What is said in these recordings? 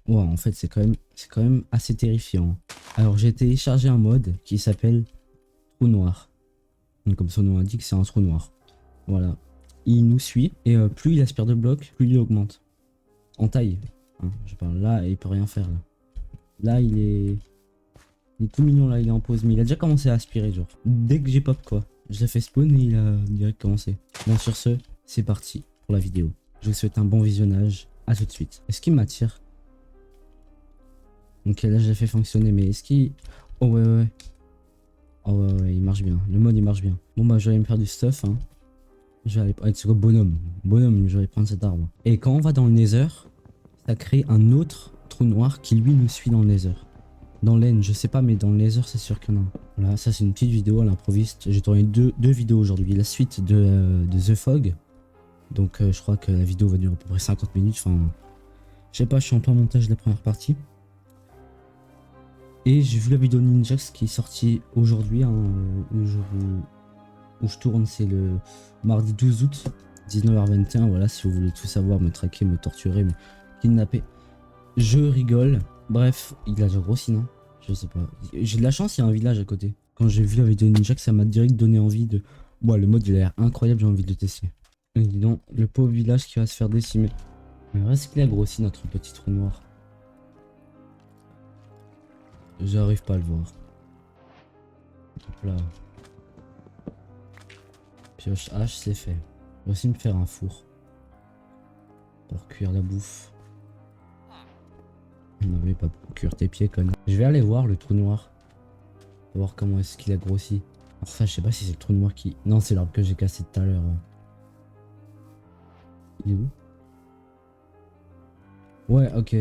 Ouais, en fait, c'est quand même assez terrifiant. Alors, j'ai téléchargé un mode qui s'appelle Trou Noir. Donc, comme son nom indique, c'est un trou noir. Voilà. Il nous suit et plus il aspire de blocs, plus il augmente. En taille. Hein, je parle là, il peut rien faire là. Là, il est tout mignon là, il est en pause, mais il a déjà commencé à aspirer, genre. Dès que j'ai pop quoi. Je l'ai fait spawn et il a direct commencé. Bon, sur ce, c'est parti pour la vidéo. Je vous souhaite un bon visionnage. À tout de suite. Est-ce qu'il m'attire? Donc là, je l'ai fait fonctionner, mais est-ce qu'il... Oh ouais, ouais. Oh ouais, ouais, il marche bien. Le mode, il marche bien. Bon, bah, je vais aller me faire du stuff, hein. Je vais aller... Ah, c'est quoi, bonhomme? Bonhomme, je vais aller prendre cet arbre. Et quand on va dans le Nether, ça crée un autre trou noir qui, lui, nous suit dans le Nether. Dans l'End, je sais pas, mais dans le Nether, c'est sûr qu'il y en a un. Voilà, ça, c'est une petite vidéo à l'improviste. J'ai tourné deux vidéos aujourd'hui. La suite de The Fog. Donc, je crois que la vidéo va durer à peu près 50 minutes. Enfin, je sais pas, je suis en plein montage de la première partie. Et j'ai vu la vidéo Ninjax qui est sortie aujourd'hui, hein, le jour où je tourne, c'est le mardi 12 août, 19h21. Voilà, si vous voulez tout savoir, me traquer, me torturer, me kidnapper. Je rigole. Bref, il a déjà grossi, non? Je sais pas. J'ai de la chance, il y a un village à côté. Quand j'ai vu la vidéo Ninjax, ça m'a direct donné envie de... Bon, le mode il a l'air incroyable, j'ai envie de le tester. Et dis donc, le pauvre village qui va se faire décimer. Mais est-ce qu'il a grossi notre petit trou noir? J'arrive pas à le voir. Hop là. Pioche H, c'est fait. Je vais aussi me faire un four. Pour cuire la bouffe. Non mais pas pour cuire tes pieds, connard. Je vais aller voir le trou noir. Voir comment est-ce qu'il a grossi. Alors ça, je sais pas si c'est le trou noir qui... Non, c'est l'arbre que j'ai cassé tout à l'heure. Il est où? Ouais, ok.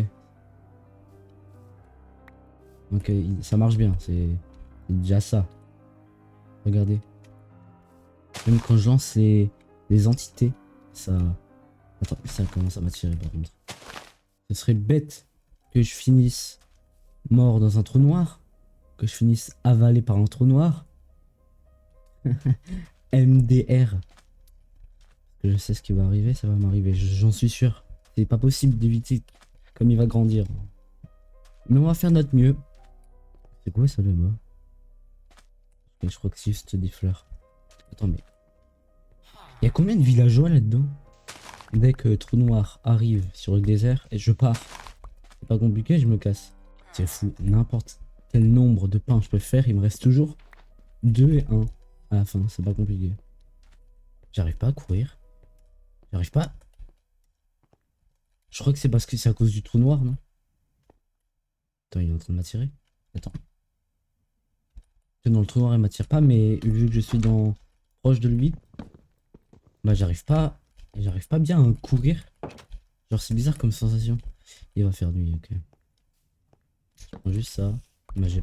Ok, ça marche bien. C'est déjà ça. Regardez. Même quand je lance les entités, ça... Attends, ça commence à m'attirer par contre. Ce serait bête que je finisse mort dans un trou noir. Que je finisse avalé par un trou noir. MDR. Je sais ce qui va arriver, ça va m'arriver, j'en suis sûr. C'est pas possible d'éviter comme il va grandir. Mais on va faire notre mieux. C'est quoi ça là-bas? Je crois que c'est juste des fleurs. Attends, mais... Il y a combien de villageois là-dedans? Dès que Trou Noir arrive sur le désert, et je pars. C'est pas compliqué, je me casse. C'est fou, n'importe quel nombre de pains je peux faire, il me reste toujours 2 et 1 à la fin, c'est pas compliqué. J'arrive pas à courir. J'arrive pas. Je crois que c'est parce que c'est à cause du trou noir, non? Attends, il est en train de m'attirer. Attends. Non, le trou noir il m'attire pas, mais vu que je suis dans proche de lui, bah j'arrive pas bien à courir. Genre c'est bizarre comme sensation. Il va faire nuit, ok. Je prends juste ça. Bah j'ai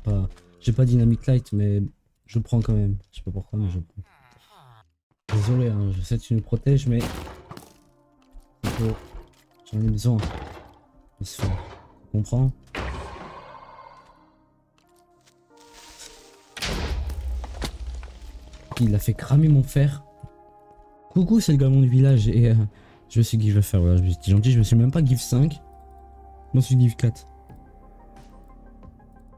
pas Dynamic Light, mais je prends quand même. Je sais pas pourquoi, mais je prends. Désolé, hein, je sais que tu me protèges, mais j'en ai besoin. Tu comprends? Il a fait cramer mon fer. Coucou, c'est le gamin du village et je me suis give le fer. Voilà, j'étais gentil, je me suis même pas give 5. Je me suis give 4.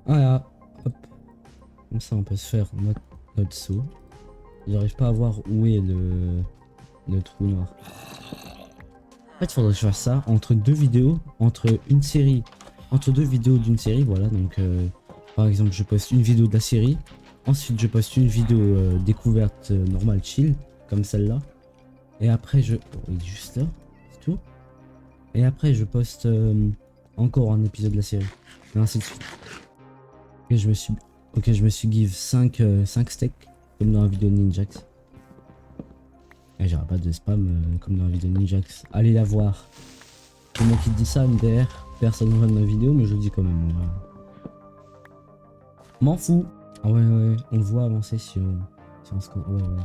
Voilà, hop. Comme ça, on peut se faire notre saut. J'arrive pas à voir où est le trou noir. En fait, il faudrait que je fasse ça entre deux vidéos, entre deux vidéos d'une série, voilà. Donc, par exemple, je poste une vidéo de la série. Ensuite, je poste une vidéo découverte normale chill, comme celle-là. Et après, oh, il est juste là, c'est tout. Et après, je poste encore un épisode de la série. Et ainsi de suite. Et je me suis give 5 steaks, comme dans la vidéo de Ninjax. Et j'aurai pas de spam comme dans la vidéo de Ninjax. Allez la voir. C'est moi qui te dis ça, MDR. Personne ne voit ma vidéo, mais je le dis quand même. Voilà. M'en fous. Ah ouais, ouais, on le voit avancer si on se... Ouais, ouais.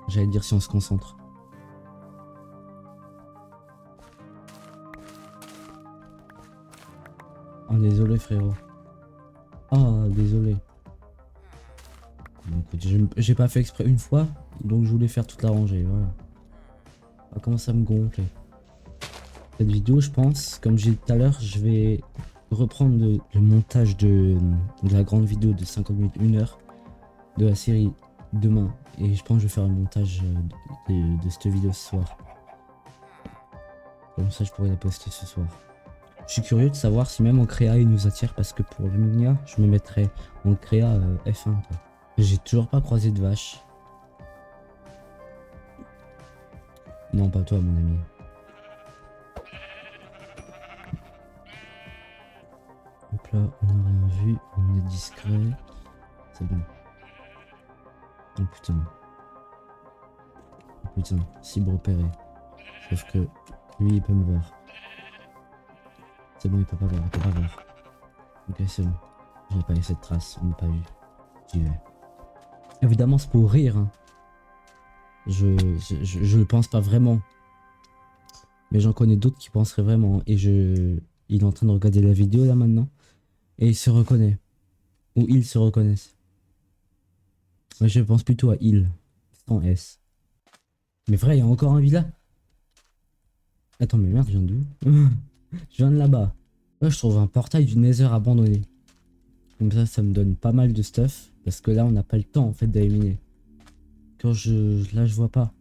J'allais dire si on se concentre. Oh désolé frérot. Oh désolé. Bon, écoute, j'ai pas fait exprès une fois, donc je voulais faire toute la rangée, voilà. Ça commence à me gonfler. cette vidéo, je pense, comme j'ai dit tout à l'heure, je vais reprendre le montage de la grande vidéo de 50 minutes, 1 heure de la série demain. Et je pense que je vais faire un montage de cette vidéo ce soir. Comme ça, je pourrais la poster ce soir. Je suis curieux de savoir si même en créa il nous attire, parce que pour Luminia, je me mettrais en créa F1 quoi. J'ai toujours pas croisé de vache. Non, pas toi, mon ami. Hop là, on n'a rien vu, on est discret. C'est bon. Oh putain. Oh putain, cible repérée. Sauf que lui, il peut me voir. C'est bon, il peut pas voir, il peut pas voir. Ok, c'est bon. J'ai pas laissé de trace, on n'a pas vu. J'y vais. Évidemment, c'est pour rire. Hein. Je le pense pas vraiment. Mais j'en connais d'autres qui penseraient vraiment. Et il est en train de regarder la vidéo là maintenant. Et il se reconnaît. Ou ils se reconnaissent. Moi je pense plutôt à il. Sans S. Mais vrai, il y a encore un villa. Attends, mais merde, je viens d'où? Je viens de là-bas. Ouais, je trouve un portail du Nether abandonné. Comme ça me donne pas mal de stuff. Parce que là, on n'a pas le temps en fait d'aller miner. Quand là, je vois pas.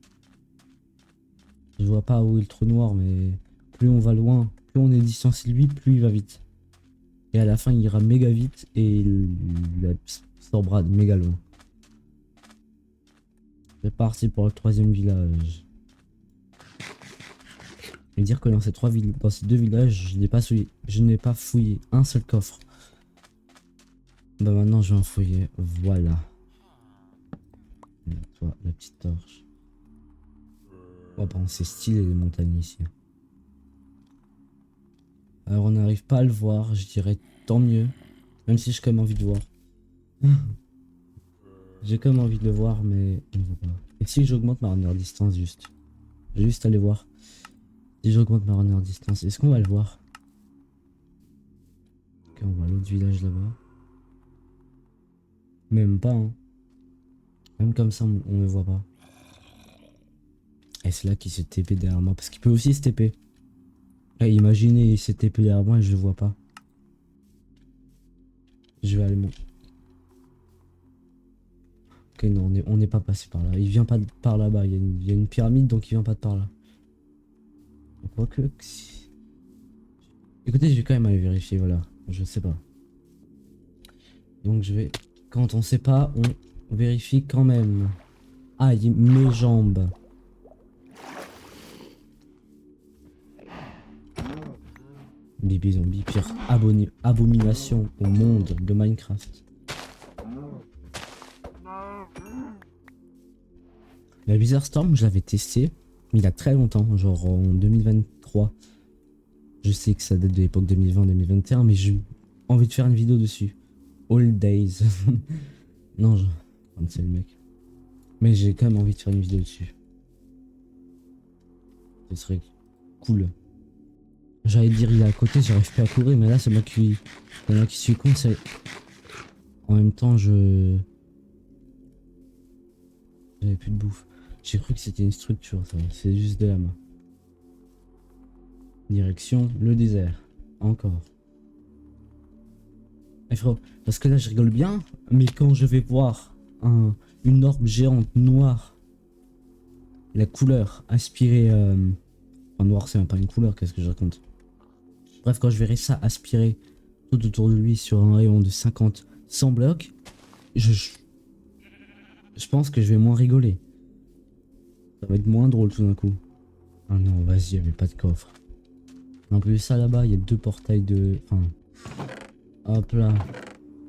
Je vois pas où est le trou noir, mais plus on va loin, plus on est distancé de lui, plus il va vite. Et à la fin, il ira méga vite et il absorbera méga loin. C'est parti pour le 3e village. Et dire que dans ces 2 villages, je n'ai pas fouillé un seul coffre. Bah maintenant, je vais en fouiller. Voilà. Et toi, la petite torche. Oh, par contre, c'est stylé les montagnes ici. Alors, on n'arrive pas à le voir, je dirais tant mieux. Même si j'ai quand même envie de voir. J'ai quand même envie de le voir, mais on ne voit pas. Et si j'augmente ma runner distance juste? Je vais juste aller voir. Si j'augmente ma runner distance, est-ce qu'on va le voir? Ok, on voit l'autre village là-bas. Même pas, hein. Même comme ça, on ne me voit pas. Et c'est là qu'il s'est TP derrière moi, parce qu'il peut aussi se TP. Là, imaginez, il s'est TP derrière moi et je le vois pas. Je vais aller monter. Ok, non, on n'est pas passé par là. Il vient pas par là-bas. Il y a une pyramide, donc il vient pas de par là. Quoique... Écoutez, je vais quand même aller vérifier, voilà. Je sais pas. Donc je vais... Quand on sait pas, on vérifie quand même. Aïe, mes jambes. Baby zombie, pire abomination au monde de Minecraft. La Wither Storm, je l'avais testé, mais il y a très longtemps, genre en 2023. Je sais que ça date de l'époque 2020-2021, mais j'ai envie de faire une vidéo dessus. All days. Non, c'est le mec. Mais j'ai quand même envie de faire une vidéo dessus. Ce serait cool. J'allais dire il est à côté, j'arrive plus à courir, mais là c'est moi qui suis con, c'est... En même temps, j'avais plus de bouffe. J'ai cru que c'était une structure, ça. C'est juste de la main. Direction le désert. Encore. Et frérot, parce que là je rigole bien, mais quand je vais voir une orbe géante noire, la couleur aspirée... Enfin noir c'est même pas une couleur, qu'est-ce que je raconte? Bref, quand je verrai ça aspirer tout autour de lui sur un rayon de 50-100 blocs, je pense que je vais moins rigoler. Ça va être moins drôle tout d'un coup. Ah non, vas-y, il n'y avait pas de coffre. En plus, ça là-bas, il y a 2 portails de... Enfin... Hop là.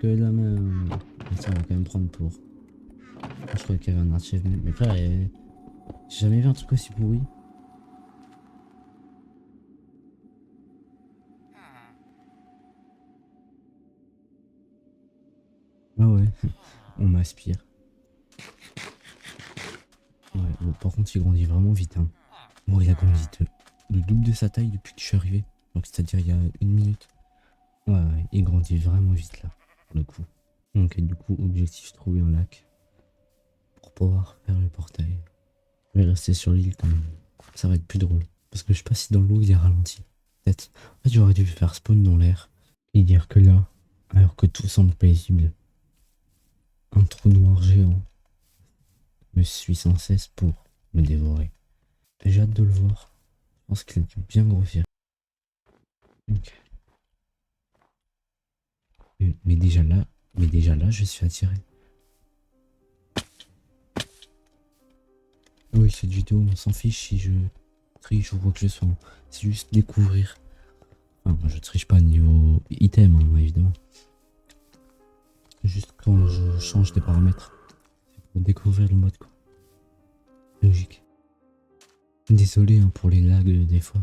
Que de la merde. Ça va quand même prendre pour... Je croyais qu'il y avait un achievement. Mais frère, j'ai jamais vu un truc aussi pourri. Ah ouais, on m'aspire. Ouais, bon, par contre, il grandit vraiment vite. Hein. Bon, il a grandi le double de sa taille depuis que je suis arrivé. Donc, c'est-à-dire il y a 1 minute. Ouais, il grandit vraiment vite là, pour le coup. Ok, du coup, objectif trouver un lac. Pour pouvoir faire le portail. Je vais rester sur l'île quand même. Ça va être plus drôle. Parce que je sais pas si dans l'eau il est ralenti. Peut-être. En fait, j'aurais dû le faire spawn dans l'air. Et dire que là, alors que tout semble paisible, un trou noir géant me suit sans cesse pour me dévorer. J'ai hâte de le voir. Je pense qu'il a dû bien grossir. Ok. Mais déjà là, je suis attiré. Oui, cette vidéo, on s'en fiche si je triche ou quoi que ce soit. C'est juste découvrir. Enfin, je triche pas niveau item, hein, évidemment. Juste quand je change des paramètres. C'est pour découvrir le mode, quoi. Logique. Désolé hein, pour les lags des fois.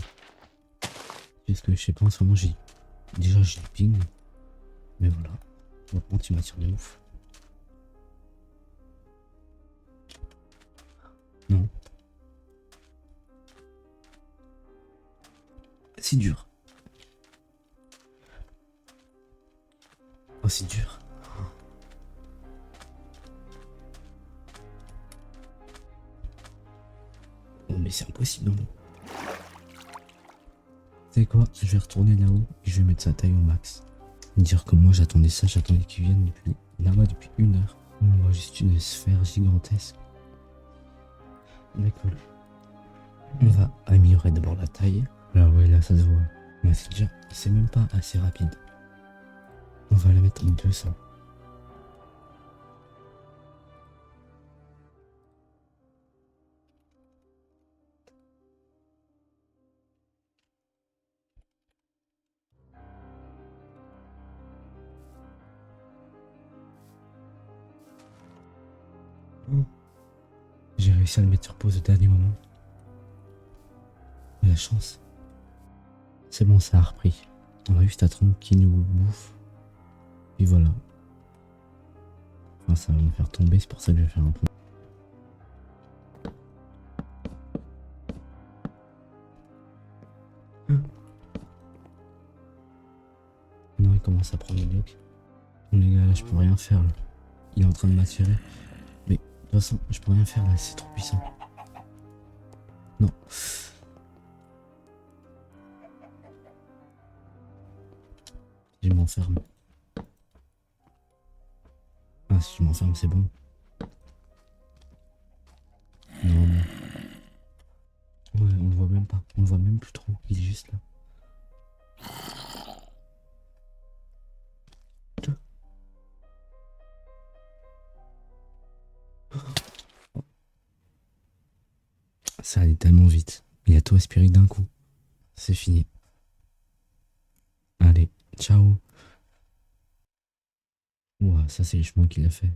Parce que je sais pas, en ce moment, j'ai le ping. Mais voilà. Maintenant, tu m'attires de ouf. Non. C'est dur. Oh, c'est dur. Oh, mais c'est impossible, non. Tu sais quoi? Je vais retourner là-haut et je vais mettre sa taille au max. Dire que moi, j'attendais ça, j'attendais qu'il vienne depuis là-bas depuis 1 heure. On voit juste une sphère gigantesque. D'accord. On va améliorer d'abord la taille. Là, ouais, là, ça se voit. Mais c'est même pas assez rapide. On va la mettre en 200. Oh. J'ai réussi à le mettre sur pause au dernier moment. La chance. C'est bon, ça a repris. On va juste attendre qu'il nous bouffe. Et voilà. Enfin, ça va me faire tomber, c'est pour ça que je vais faire un peu. Non, il commence à prendre le bloc. Bon, les gars, là, je peux rien faire. Là. Il est en train de m'attirer. Mais de toute façon, je peux rien faire là, c'est trop puissant. Non. Je m'enferme. Ah, si je m'enferme, c'est bon. Non, non. Ouais, on le voit même pas. On le voit même plus trop. Il est juste là. Ça allait tellement vite. Il a tout aspiré d'un coup. C'est fini. Allez, ciao. Ouah, ça c'est le chemin qu'il a fait.